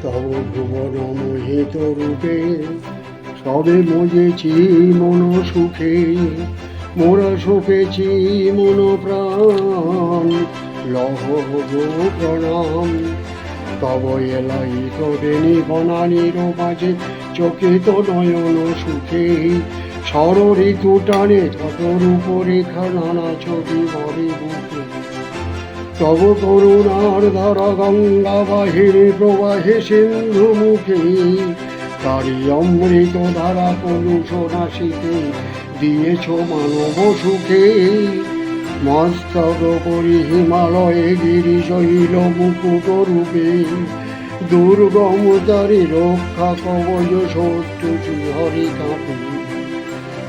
তব ভুবন মোহিত রূপে সবে মজেছি মন সুখে, মোরা সপেছি মন প্রাণ, লহ গো প্রণাম। তব এলাই তোদেনি বনানির মাঝে চকিত নয়ন সুখে, ষড় ঋতু টানে তত রূপরেখা নানা ছবি ভরে বুকে। তব করুণার ধারা গঙ্গা বাহিরে প্রবাহে সিন্ধু মুখে, তারি অমৃত ধারা কলুষ নাসিতে দিয়েছ মানব সুখে। মস্তক করি হিমালয়ে গিরি শৈল মুকুট রূপে, দুর্গম তারি রক্ষা কবচ শত্রু হরি কাঁপে।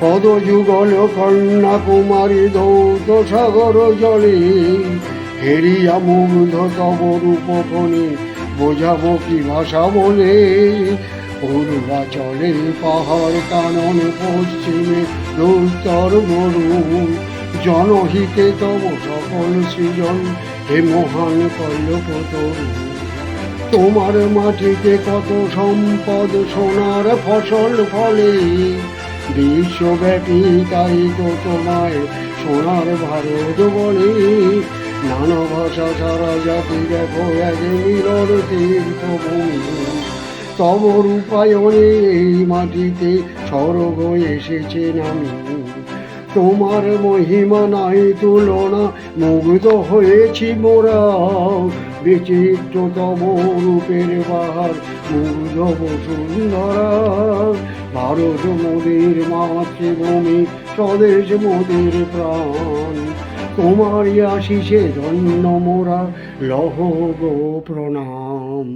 পদ যুগল কন্যাকুমারী ধৌত সাগর জলে, হেরিয়া মুগ্ধ তব রূপকণে বোঝাবো কি ভাষা বলে। পূর্বাচলে পাহাড় কানন পশ্চিমে দুস্তর মরু, জনহিতে তব সকল সৃজন হে মহান কল্পতরু। তোমার মাটিতে কত সম্পদ সোনার ফসল ফলে, বিশ্বব্যাপী তাই তো তোমায় সোনার ভারত বলে। নানা ভাষা সারা জাতি দেখো এক মিলন তীর্থভূমি, তব রূপায়ণে এই মাটিতে স্বর্গ এসেছে নামি। তোমার মহিমা নাই তুলনা, মুগ্ধ হয়েছি মোরা, বিচিত্র তব রূপের বাহার মুগ্ধ বসুন্ধরা। ভারত মোদের মাতৃভূমি, স্বদেশ মোদের প্রাণ, তোমারই আশিসে ধন্য মোরা, লহ গো প্রণাম।